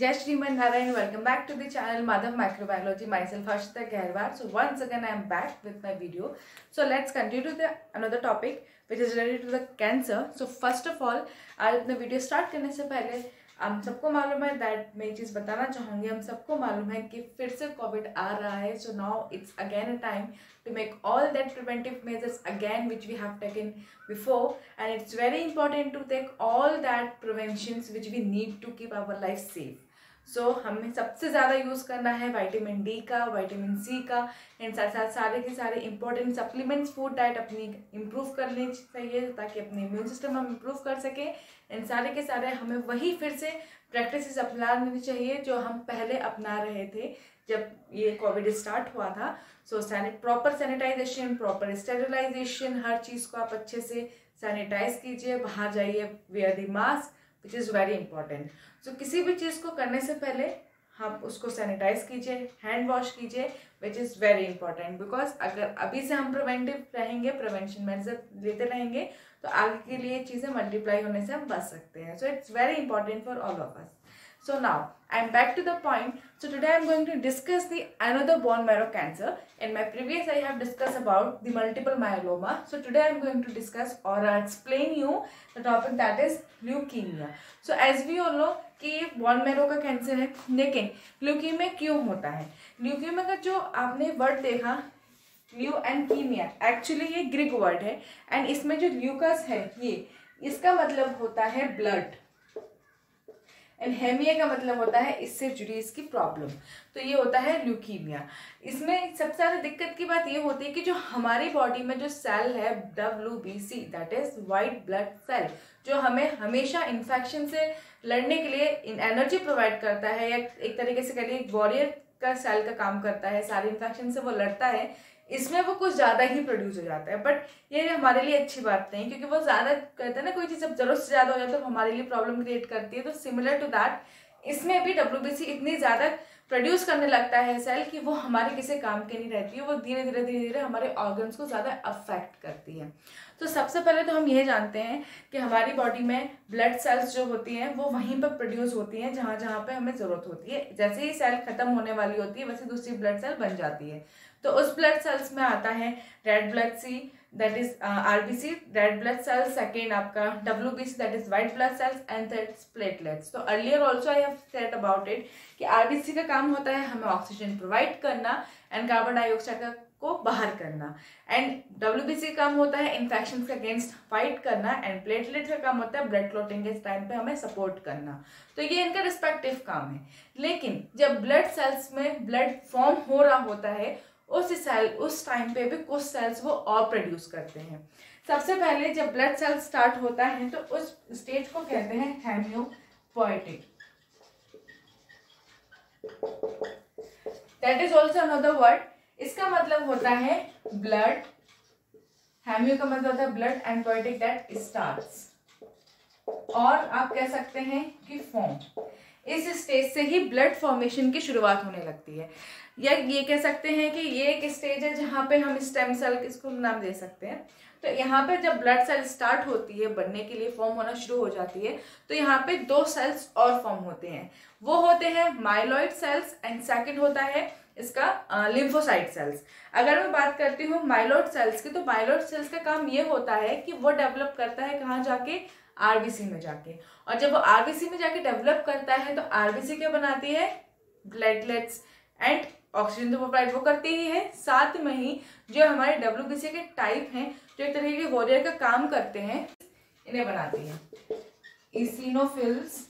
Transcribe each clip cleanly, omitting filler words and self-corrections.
Jai Shriman Narayan, welcome back to the channel Madhav Microbiology. Myself Harshita Gairwar. So once again I am back with my video. So let's continue the another topic which is related to the cancer. So first of all, आज अपना video start करने से पहले हम सबको मालूम है that मैं ये चीज़ बताना चाहूँगी, हम सबको मालूम है कि फिर से कोविड आ रहा है. So now it's again a time to make all that preventive measures again which we have taken before, and it's very important to take all that preventions which we need to keep our life safe. सो हमें सबसे ज़्यादा use करना है vitamin D का, vitamin C का, and साथ साथ सारे के सारे इंपॉर्टेंट सप्लीमेंट्स, फूड डाइट अपनी इम्प्रूव करनी चाहिए ताकि अपने इम्यून सिस्टम हम इम्प्रूव कर सकें. एंड सारे के सारे हमें वही फिर से प्रैक्टिसेस अपनानी चाहिए जो हम पहले अपना रहे थे जब ये कोविड स्टार्ट हुआ था. So proper sanitization, proper sterilization, हर चीज़ को आप अच्छे से सैनिटाइज कीजिए. बाहर जाइए, wear the mask which is very important. So किसी भी चीज़ को करने से पहले आप उसको सैनिटाइज कीजिए, हैंड वॉश कीजिए, विच इज़ वेरी इंपॉर्टेंट. बिकॉज अगर अभी से हम प्रिवेंटिव रहेंगे, प्रिवेंशन मेजर लेते रहेंगे तो आगे के लिए चीज़ें मल्टीप्लाई होने से हम बच सकते हैं. So it's very important for all of us. So now I'm back to the point. So today I'm going to discuss the another bone marrow cancer. In my previous I have discussed about the multiple myeloma. So today I'm going to discuss or explain you the topic that is leukemia. So as we all know कि bone marrow का cancer है, लेकिन leukemia क्यों होता है? leukemia का जो आपने वर्ड देखा ल्यू एंड कीमिया, एक्चुअली ये ग्रीक वर्ड है एंड इसमें जो ल्यूकस है ये इसका मतलब होता है ब्लड एंड हेमिया का मतलब होता है इससे जुड़ी इसकी प्रॉब्लम. तो ये होता है ल्यूकीमिया. इसमें सबसे ज़्यादा दिक्कत की बात ये होती है कि जो हमारी बॉडी में जो सेल है WBC that is white blood cell, जो हमें हमेशा इन्फेक्शन से लड़ने के लिए एनर्जी प्रोवाइड करता है, या एक तरीके से कहिए वॉरियर का सेल का काम करता है, सारे इन्फेक्शन से वो लड़ता है, इसमें वो कुछ ज़्यादा ही प्रोड्यूस हो जाता है. बट ये हमारे लिए अच्छी बात नहीं, क्योंकि वो ज़्यादा कहते हैं ना, कोई चीज़ जब जरूरत से ज़्यादा हो जाए तो हमारे लिए प्रॉब्लम क्रिएट करती है. तो सिमिलर टू दैट इसमें भी WBC इतनी ज़्यादा प्रोड्यूस करने लगता है सेल कि वो हमारे किसी काम की नहीं रहती है. वो धीरे धीरे हमारे ऑर्गन्स को ज़्यादा अफेक्ट करती है. तो सबसे पहले तो हम ये जानते हैं कि हमारी बॉडी में ब्लड सेल्स जो होती हैं वो वहीं पर प्रोड्यूस होती हैं जहाँ जहाँ पे हमें ज़रूरत होती है. जैसे ही सेल खत्म होने वाली होती है वैसे दूसरी ब्लड सेल बन जाती है. तो उस ब्लड सेल्स में आता है red blood see that is RBC, red blood cells. Second आपका WBC that is white blood cells, and third platelets. तो earlier also I have said about it कि RBC का काम होता है हमें ऑक्सीजन प्रोवाइड करना एंड कार्बन डाइऑक्साइड को बाहर करना, एंड WBC का काम होता है इन्फेक्शन के अगेंस्ट फाइट करना, एंड प्लेटलेट का काम होता है ब्लड क्लॉटिंग के टाइम पे हमें सपोर्ट करना. तो ये इनका रिस्पेक्टिव काम है. लेकिन जब ब्लड सेल्स में ब्लड फॉर्म हो रहा होता है उस टाइम पे भी कुछ सेल्स वो और प्रोड्यूस करते हैं. सबसे पहले जब ब्लड सेल स्टार्ट होता है तो उस स्टेज को कहते हैं hemopoietic. That is also another word. इसका मतलब होता है ब्लड, हेमियो का मतलब होता है blood, and poetic that starts, और आप कह सकते हैं कि फॉर्म. इस स्टेज से ही ब्लड फॉर्मेशन की शुरुआत होने लगती है, या ये कह सकते हैं कि ये एक स्टेज है जहाँ पे हम स्टेम सेल इसको नाम दे सकते हैं. तो यहाँ पे जब ब्लड सेल स्टार्ट होती है बनने के लिए, फॉर्म होना शुरू हो जाती है, तो यहाँ पे दो सेल्स और फॉर्म होते हैं. वो होते हैं माइलॉइड सेल्स, एंड सेकंड होता है इसका लिम्फोसाइट सेल्स. अगर मैं बात करती हूँ माइलॉइड सेल्स की, तो माइलॉइड सेल्स का काम ये होता है कि वो डेवलप करता है कहाँ जाके, RBC में जाके. और जब वो RBC में जाके डेवलप करता है तो RBC क्या बनाती है, प्लेटलेट्स, एंड ऑक्सीजन तो प्रोवाइड वो करती ही है, साथ में ही जो हमारे WBC के टाइप हैं जो एक तरीके के वॉरियर का काम करते हैं इन्हें बनाती है. इसिनोफिल्स,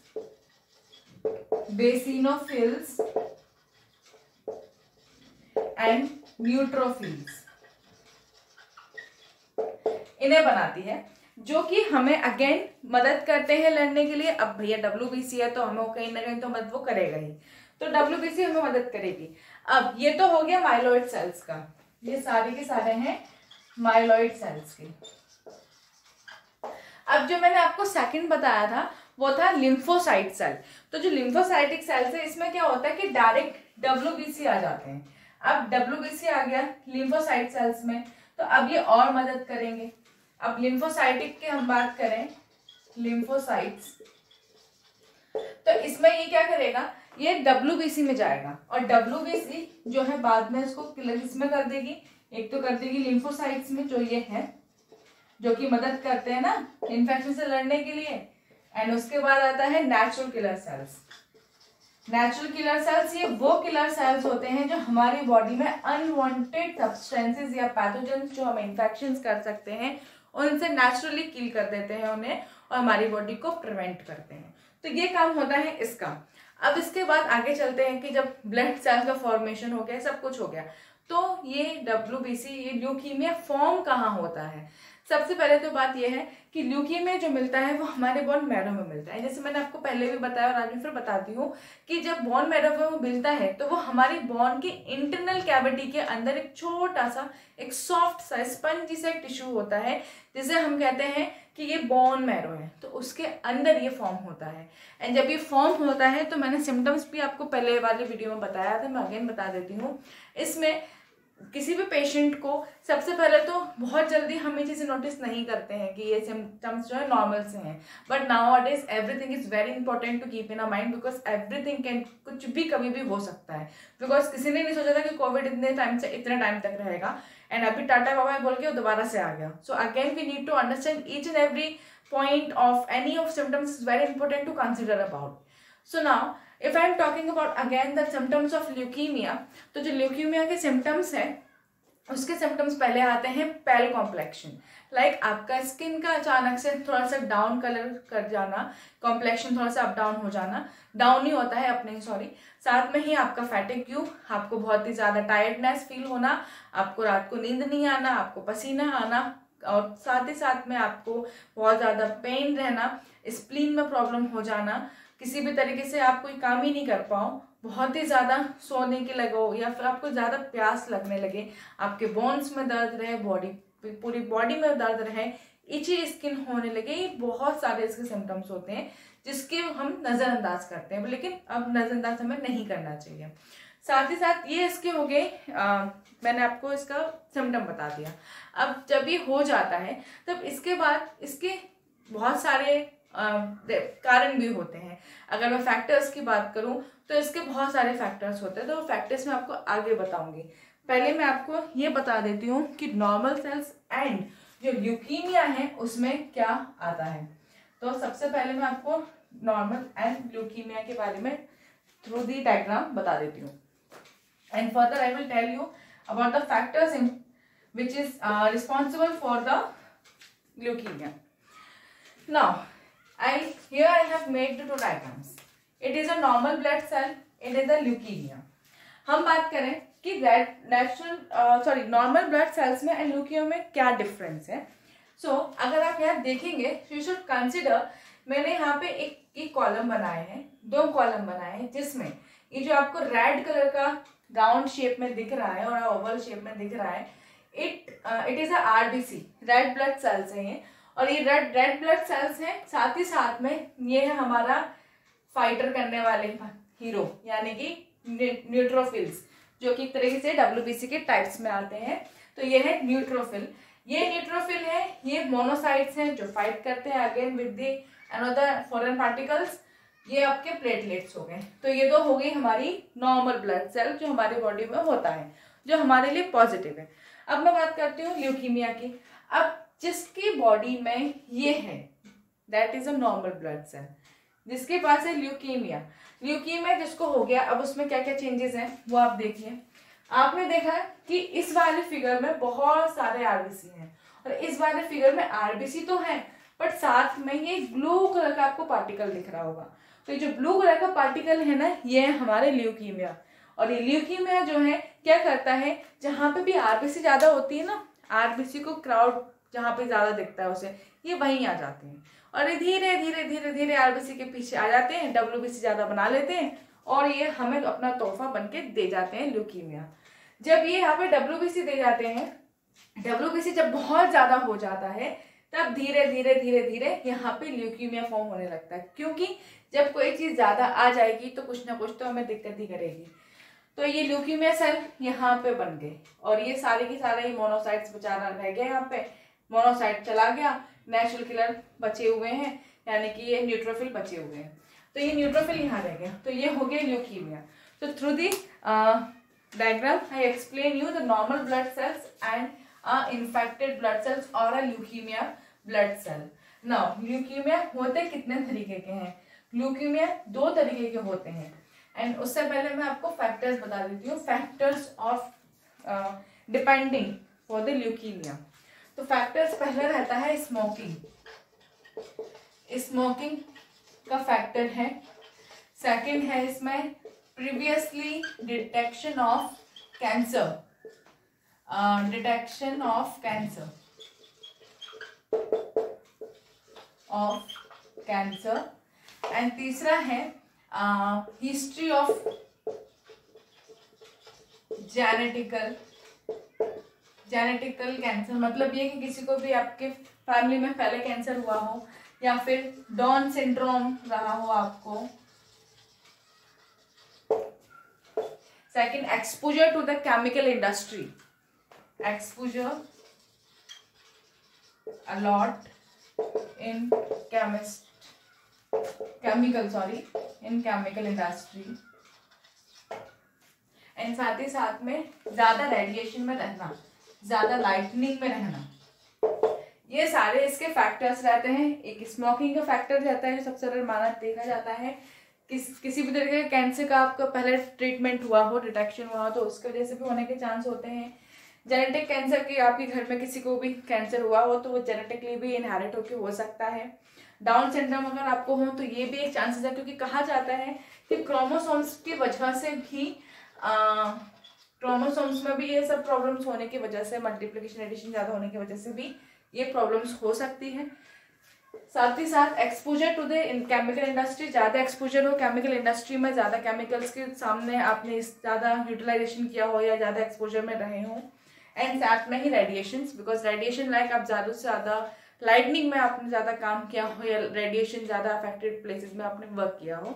बेसिनोफिल्स एंड न्यूट्रोफिल्स, इन्हें बनाती है, जो कि हमें अगेन मदद करते हैं लड़ने के लिए. अब भैया WBC है तो हमें कहीं ना कहीं तो मदद वो करेगा ही, तो WBC हमें मदद करेगी. अब ये तो हो गया माइलॉइड सेल्स का, ये सारे के सारे हैं माइलॉइड सेल्स के. अब जो मैंने आपको सेकंड बताया था वो था लिम्फोसाइट सेल. तो जो लिम्फोसाइटिक सेल्स है इसमें क्या होता है कि डायरेक्ट WBC आ जाते हैं. अब WBC आ गया लिम्फोसाइट सेल्स में, तो अब ये और मदद करेंगे. अब लिम्फोसाइटिक की हम बात करें, लिम्फोसाइट्स, तो इसमें ये क्या करेगा ये WBC में जाएगा और WBC जो है बाद में इसको किलर इसमें कर देगी। एक तो कर देगी लिम्फोसाइट्स में, जो ये है, जो कि मदद करते हैं ना इन्फेक्शन से लड़ने के लिए। एंड उसके बाद आता है natural killer cells. Natural killer cells ये वो किलर सेल्स होते हैं जो हमारी बॉडी में अनवांटेड सब्सटेंसेस या पैथोजेंस जो हम इन्फेक्शन कर सकते हैं उनसे नेचुरली किल कर देते हैं उन्हें और हमारी बॉडी को प्रिवेंट करते हैं। तो ये काम होता है इसका। अब इसके बाद आगे चलते हैं कि जब ब्लड सेल्स का फॉर्मेशन हो गया, सब कुछ हो गया, तो ये WBC ये ल्यूकीमिया फॉर्म कहाँ होता है। सबसे पहले तो बात यह है कि ल्यूकीमिया जो मिलता है वो हमारे बोन मैरो में मिलता है। जैसे मैंने आपको पहले भी बताया और आज भी फिर बताती हूँ कि जब बोन मैरो में मिलता है तो वो हमारी बोन के इंटरनल कैविटी के अंदर एक छोटा सा, एक सॉफ्ट सा, स्पंजी सा एक टिश्यू होता है जिसे हम कहते हैं कि ये बोन मैरो है। तो उसके अंदर ये फॉर्म होता है। एंड जब ये फॉर्म होता है तो मैंने सिम्टम्स भी आपको पहले वाली वीडियो में बताया था, मैं अगेन बता देती हूँ। इसमें किसी भी पेशेंट को सबसे पहले तो बहुत जल्दी हम ये चीज़ें नोटिस नहीं करते हैं कि ये सिम्टम्स जो है नॉर्मल से हैं, but nowadays everything is very important to keep in a mind because everything can, कुछ भी कभी भी हो सकता है। बिकॉज किसी ने नहीं सोचा था कि कोविड इतने टाइम से इतने टाइम तक रहेगा एंड अभी टाटा बाबा बोल के वो दोबारा से आ गया। So again we need to understand each and every point of any of symptoms is very important to consider about. So now if I am talking about again the symptoms of leukaemia, तो जो leukaemia के symptoms हैं उसके symptoms पहले आते हैं पेल complexion. Like आपका skin का अचानक से थोड़ा सा डाउन कलर कर जाना, कॉम्प्लेक्शन थोड़ा सा अप डाउन हो जाना, डाउन ही होता है अपने ही, सॉरी। साथ में ही आपका फैटिग्यू, आपको बहुत ही ज़्यादा टायर्डनेस फील होना, आपको रात को नींद नहीं आना, आपको पसीना आना, और साथ ही साथ में आपको बहुत ज़्यादा पेन रहना, स्प्लीन में प्रॉब्लम हो जाना, किसी भी तरीके से आप कोई काम ही नहीं कर पाओ, बहुत ही ज़्यादा सोने के लगो या फिर आपको ज़्यादा प्यास लगने लगे, आपके बोन्स में दर्द रहे, पूरी बॉडी में दर्द रहे, इची स्किन होने लगे, ये बहुत सारे इसके सिम्टम्स होते हैं जिसके हम नज़रअंदाज करते हैं, लेकिन अब नज़रअंदाज हमें नहीं करना चाहिए। साथ ही साथ ये इसके हो गए, मैंने आपको इसका सिम्टम बता दिया। अब जब ये हो जाता है तब इसके बाद इसके बहुत सारे कारण भी होते हैं। अगर मैं फैक्टर्स की बात करूं तो इसके बहुत सारे फैक्टर्स होते हैं, तो फैक्टर्स मैं आपको आगे बताऊंगी। पहले मैं आपको ये बता देती हूँ कि नॉर्मल सेल्स एंड जो ल्यूकीमिया है उसमें क्या आता है। तो सबसे पहले मैं आपको नॉर्मल एंड ल्यूकीमिया के बारे में थ्रू दी डायग्राम बता देती हूँ and further I will tell you about the factors in which is responsible for the leukaemia. Now here I have made the two diagrams. It is a normal blood cell, it is a leukemia. हम बात करें कि normal blood cells में and leukaemia में क्या difference है। सो अगर आप यहाँ देखेंगे यू शुड कंसिडर, मैंने यहाँ पे एक कॉलम बनाए हैं, 2 कॉलम बनाए हैं, जिसमें ये जो आपको रेड कलर का राउंड शेप में दिख रहा है और ओवल शेप में दिख रहा है, it is a RBC, red blood sales है ये, और ये रेड ब्लड सेल्स हैं। साथ ही साथ में ये है हमारा फाइटर करने वाले हीरो यानी कि न्यूट्रोफिल्स, जो कि एक तरीके से WBC के टाइप्स में आते हैं। तो ये है न्यूट्रोफिल, ये न्यूट्रोफिल है, ये मोनोसाइट्स हैं जो फाइट करते हैं again with the another foreign particles. ये आपके प्लेटलेट्स हो गए। तो ये 2 हो गई हमारी नॉर्मल ब्लड सेल जो हमारी बॉडी में होता है, जो हमारे लिए पॉजिटिव है। अब मैं बात करती हूँ ल्यूकीमिया की। अब जिसकी बॉडी में ये है that is a normal blood cell, जिसके पास है ल्यूकीमिया जिसको हो गया, अब उसमें क्या क्या चेंजेस हैं वो आप देखिए। आपने देखा कि इस वाले फिगर में बहुत सारे RBC हैं और इस वाले फिगर में RBC तो है बट साथ में ये ब्लू कलर का आपको पार्टिकल दिख रहा होगा। तो ये जो ब्लू कलर का पार्टिकल है ना, ये है हमारे ल्यूकीमिया। और ये ल्यूकीमिया जो है क्या करता है, जहाँ पे भी RBC ज्यादा होती है ना, RBC को क्राउड जहाँ पे ज्यादा दिखता है उसे, ये वहीं आ जाते हैं और ये धीरे धीरे धीरे धीरे RBC के पीछे आ जाते हैं, WBC ज्यादा बना लेते हैं और ये हमें अपना तोहफा बनके दे जाते हैं ल्यूकीमिया। जब ये यहाँ पे WBC दे जाते हैं, WBC जब बहुत ज्यादा हो जाता है तब धीरे धीरे धीरे धीरे यहाँ पे ल्यूकीमिया फॉर्म होने लगता है, क्योंकि जब कोई चीज ज्यादा आ जाएगी तो कुछ ना कुछ तो हमें दिक्कत ही करेगी। तो ये ल्यूकीमिया सेल यहाँ पे बन गए और ये सारे के सारे ही मोनोसाइट्स बेचारा रह गए, यहाँ पे मोनोसाइट चला गया, नेचुरल किलर बचे हुए हैं यानी कि ये न्यूट्रोफिल बचे हुए हैं। तो ये न्यूट्रोफिल यहाँ रह गया, तो ये हो गया ल्यूकीमिया। तो through the diagram I explain you the normal blood cells and infected blood cells or a leukemia blood cell. Now leukemia होते कितने तरीके के हैं? leukemia 2 तरीके के होते हैं, एंड उससे पहले मैं आपको फैक्टर्स बता देती हूँ, factors of depending for the leukaemia. तो फैक्टर्स पहले रहता है स्मोकिंग, स्मोकिंग का फैक्टर है। सेकंड है इसमें previously detection of cancer, detection of cancer, and तीसरा है हिस्ट्री ऑफ जेनेटिकल कैंसर। मतलब ये कि किसी को भी आपके फैमिली में पहले कैंसर हुआ हो या फिर डाउन सिंड्रोम रहा हो आपको। Second, exposure to the chemical industry, exposure a lot in chemical industry, and साथ ही साथ में ज्यादा रेडिएशन में रहना, ज्यादा लाइटनिंग में रहना, ये सारे इसके फैक्टर्स रहते हैं। एक स्मोकिंग का फैक्टर रहता है जो सबसे ज्यादा माना देखा जाता है। किसी भी तरीके के कैंसर का आपका पहले ट्रीटमेंट हुआ हो, डिटेक्शन हुआ हो, तो उसकी वजह से भी होने के चांस होते हैं। जेनेटिक कैंसर की आपके घर में किसी को भी कैंसर हुआ हो तो वो जेनेटिकली भी इनहेरिट होकर हो सकता है। डाउन सिंड्रोम अगर आपको हो तो ये भी एक चांसेस है, क्योंकि कहा जाता है कि क्रोमोसोम्स की वजह से भी क्रोमोसोम्स में भी ये सब प्रॉब्लम्स होने की वजह से, मल्टीप्लिकेशन एडिशन ज़्यादा होने की वजह से भी ये प्रॉब्लम्स हो सकती है। साथ ही साथ exposure to the chemical industry, ज़्यादा एक्सपोजर हो केमिकल इंडस्ट्री में, ज़्यादा केमिकल्स के सामने आपने ज़्यादा यूटिलाइजेशन किया हो या ज़्यादा एक्सपोजर में रहे हो, एंड साथ में ही रेडिएशन, बिकॉज रेडिएशन लाइक आप ज़्यादा से ज़्यादा लाइटनिंग में आपने ज़्यादा काम किया हो या रेडिएशन ज़्यादा अफेक्टेड प्लेसेस में आपने वर्क किया हो,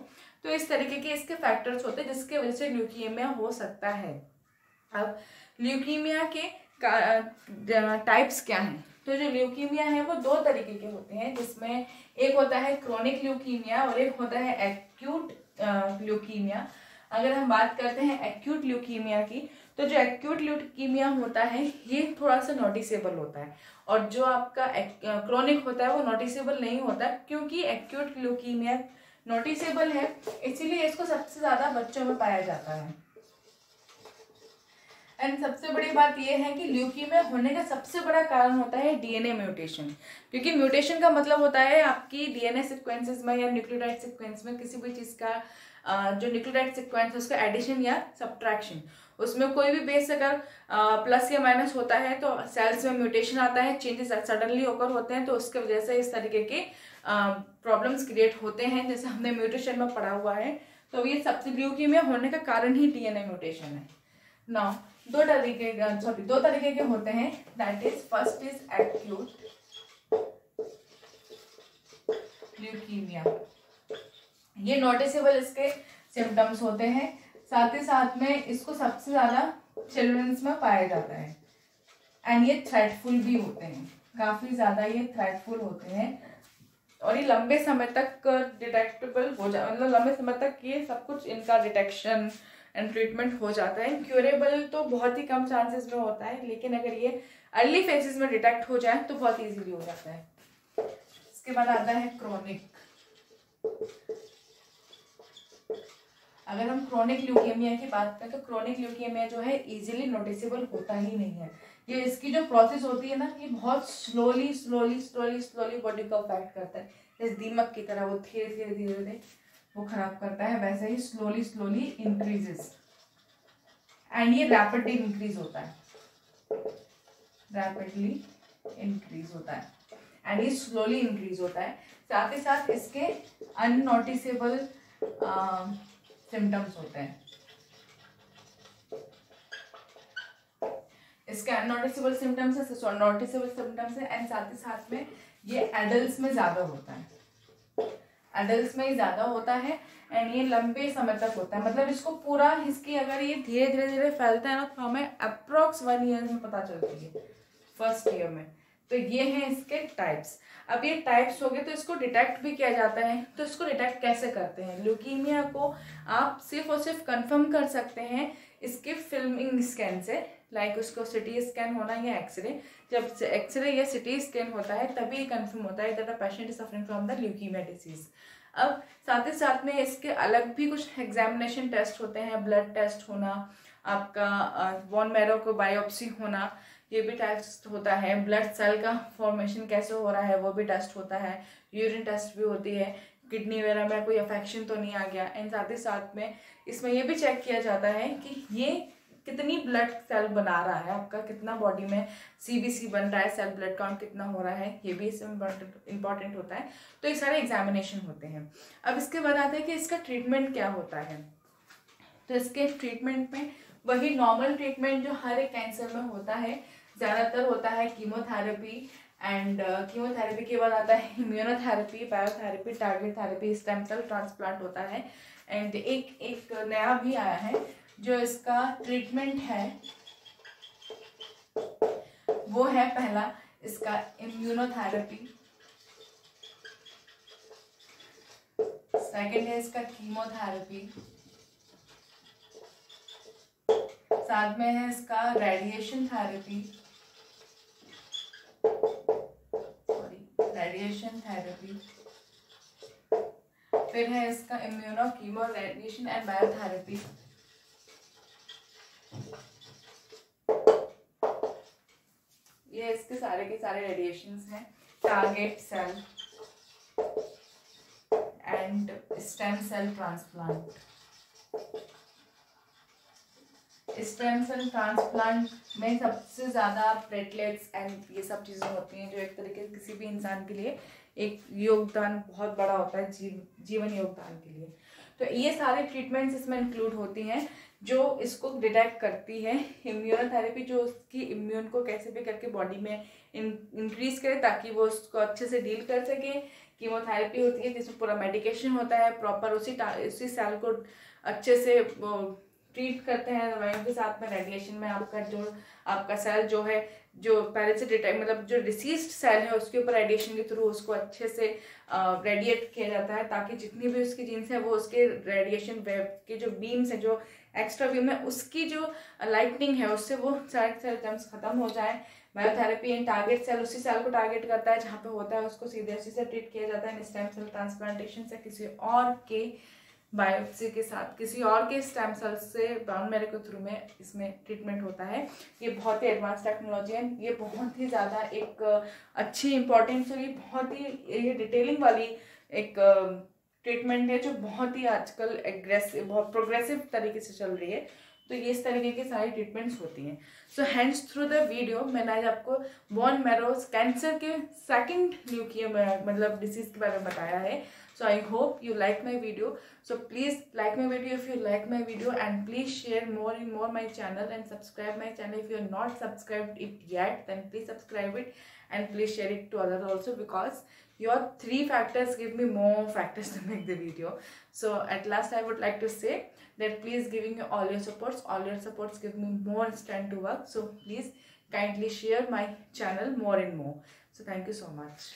तो इस तरीके के इसके फैक्टर्स होते हैं जिसके वजह से ल्यूकीमिया हो सकता है। अब ल्यूकीमिया के टाइप्स क्या हैं? तो जो ल्यूकीमिया है वो 2 तरीके के होते हैं, जिसमें एक होता है क्रोनिक ल्यूकीमिया और एक होता है एक्यूट ल्यूकीमिया। अगर हम बात करते हैं एक्यूट ल्यूकीमिया की, तो जो एक्यूट ल्यूकीमिया होता है ये थोड़ा सा नोटिसेबल होता है, और जो आपका क्रोनिक होता है वो नोटिसेबल नहीं होता, क्योंकि एक्यूट ल्यूकीमिया नोटिसेबल है इसीलिए इसको सबसे ज़्यादा बच्चों में पाया जाता है। एंड सबसे बड़ी बात यह है कि ल्यूकीमिया होने का सबसे बड़ा कारण होता है डीएनए म्यूटेशन, क्योंकि म्यूटेशन का मतलब होता है आपकी डीएनए सीक्वेंसेस में या न्यूक्लियोटाइड सीक्वेंस में किसी भी चीज़ का जो न्यूक्लियोटाइड सीक्वेंस है उसका एडिशन या सब्ट्रैक्शन, उसमें कोई भी बेस अगर प्लस या माइनस होता है तो सेल्स में म्यूटेशन आता है, चेंजेस सडनली ओकर होते हैं, तो उसके वजह से इस तरीके के प्रॉब्लम्स क्रिएट होते हैं, जैसे हमने म्यूटेशन में पढ़ा हुआ है। तो ये सबसे ल्यूकीमिया होने का कारण ही डीएनए म्यूटेशन है। नाउ 2 तरीके के होते हैं, that is first is acute leukaemia, ये नोटिसेबल इसके सिम्टम्स होते हैं, साथ ही साथ में इसको सबसे ज्यादा चिल्ड्रंस में पाया जाता है, एंड ये थ्रेटफुल भी होते हैं, काफी ज्यादा ये थ्रेटफुल होते हैं, और ये लंबे समय तक डिटेक्टेबल हो जाए, मतलब लंबे समय तक ये सब कुछ इनका डिटेक्शन एंड ट्रीटमेंट हो जाता है। क्यूरेबल तो बहुत ही कम चांसेस में होता है, लेकिन अगर ये अर्ली फेजेस में डिटेक्ट हो जाए तो बहुत इजीली हो जाता है। इसके बाद आता है क्रोनिक। अगर हम क्रोनिक ल्यूकेमिया की बात करें तो क्रोनिक ल्यूकेमिया जो है इजीली नोटिसेबल होता ही नहीं है। ये इसकी जो प्रोसेस होती है ना, ये बहुत स्लोली बॉडी को अफेक्ट करता है, जैसे दीमक की तरह वो धीरे धीरे वो खराब करता है, वैसे ही स्लोली इंक्रीजेस, एंड ये रैपिडली इंक्रीज होता है, एंड ये स्लोली इंक्रीज होता है। साथ ही साथ इसके अननोटिसेबल सिम्टम्स होते हैं, इसके अननोटिसेबल सिम्टम्स है, नोटिसेबल सिम्टम्स है, एंड साथ ही साथ में ये एडल्ट्स में ज्यादा होता है, एडल्ट्स में ही ज्यादा होता है, एंड ये लंबे समय तक होता है। मतलब इसको पूरा इसकी अगर ये धीरे धीरे फैलता है ना, तो हमें अप्रोक्स 1 ईयर में पता चलती है, फर्स्ट ईयर में, तो ये हैं इसके टाइप्स। अब ये टाइप्स हो गए, तो इसको डिटेक्ट भी किया जाता है। तो इसको डिटेक्ट कैसे करते हैं? ल्यूकीमिया को आप सिर्फ और सिर्फ कंफर्म कर सकते हैं इसके फिल्मिंग स्कैन से, लाइक उसको सिटी स्कैन होना या एक्सरे। जब एक्सरे या सिटी स्कैन होता है तभी कंफर्म होता है that the patient is suffering from the leukaemia disease. अब साथ ही साथ में इसके अलग भी कुछ एग्जामिनेशन टेस्ट होते हैं, ब्लड टेस्ट होना, आपका बोन मैरो को बायोप्सी होना, ये भी टेस्ट होता है। ब्लड सेल का फॉर्मेशन कैसे हो रहा है वो भी टेस्ट होता है। यूरिन टेस्ट भी होती है, किडनी वगैरह में कोई अफेक्शन तो नहीं आ गया। एंड साथ ही साथ में इसमें ये भी चेक किया जाता है कि ये कितनी ब्लड सेल बना रहा है, आपका कितना बॉडी में CBC बन रहा है, सेल ब्लड काउंट कितना हो रहा है, ये भी इसमें इंपॉर्टेंट होता है। तो ये सारे एग्जामिनेशन होते हैं। अब इसके बाद आते हैं कि इसका ट्रीटमेंट क्या होता है। तो इसके ट्रीटमेंट में वही नॉर्मल ट्रीटमेंट जो हर एक कैंसर में होता है, ज़्यादातर होता है कीमोथेरेपी। एंड कीमोथेरेपी के बाद आता है immunotherapy, biotherapy, target therapy, stem cell transplant होता है। एंड एक नया भी आया है जो इसका ट्रीटमेंट है, वो है पहला इसका इम्यूनोथेरेपी, सेकंड है इसका कीमोथेरेपी, साथ में है इसका रेडिएशन थेरेपी, फिर है इसका immuno chemo radiation and biotherapy. ये इसके सारे के सारे रेडिएशंस हैं। Target cell and stem cell transplant. Stem cell transplant में सबसे ज़्यादा प्लेटलेट्स एंड ये सब चीज़ें होती हैं जो एक तरीके से किसी भी इंसान के लिए एक योगदान बहुत बड़ा होता है, जीवन योगदान के लिए। तो ये सारे ट्रीटमेंट्स इसमें इंक्लूड होती हैं जो इसको डिटेक्ट करती है। इम्यूनोथेरेपी जो उसकी इम्यून को कैसे भी करके बॉडी में इंक्रीज करे ताकि वो उसको अच्छे से डील कर सके। कीमोथेरेपी होती है जिसमें पूरा मेडिकेशन होता है, प्रॉपर उसी सेल को अच्छे से ट्रीट करते हैं दवाइयों के साथ में। रेडिएशन में आपका सेल जो है, जो पहले से डिटेक्ट मतलब जो डिसीज्ड सेल है उसके ऊपर रेडिएशन के थ्रू उसको अच्छे से रेडिएट किया जाता है ताकि जितनी भी उसकी जीन्स है वो उसके रेडिएशन वेव के जो बीम्स है, जो एक्स्ट्रा बीम है, उसकी जो लाइटनिंग है उससे वो सारे सेल जम्स खत्म हो जाए। बायोथेरेपी एंड टारगेट सेल उसी सेल को टारगेट करता है जहाँ पे होता है, उसको सीधे उसी से ट्रीट किया जाता है। स्टेम सेल ट्रांसप्लांटेशन से किसी और के बायोप्सी के साथ किसी और के स्टेम सेल से बोन मैरो के थ्रू में इसमें ट्रीटमेंट होता है। ये बहुत ही एडवांस टेक्नोलॉजी है, ये बहुत ही ज़्यादा एक अच्छी इंपॉर्टेंस है, ये बहुत ही ये डिटेलिंग वाली एक ट्रीटमेंट है जो बहुत ही आजकल एग्रेसिव बहुत प्रोग्रेसिव तरीके से चल रही है। तो ये इस तरीके की सारी ट्रीटमेंट्स होती हैं। So hence through the video मैंने आज आपको बोन मैरो कैंसर के सेकंड ल्यूकीमिया मतलब डिसीज के बारे में बताया है। So I hope you like my video. So please like my video if you like my video, and please share more and more my channel and subscribe my channel if you are not subscribed it yet, then please subscribe it and please share it to others also, because your 3 factors give me more factors to make the video. So at last I would like to say that please giving me all your supports give me more strength to work. So please kindly share my channel more and more. So thank you so much.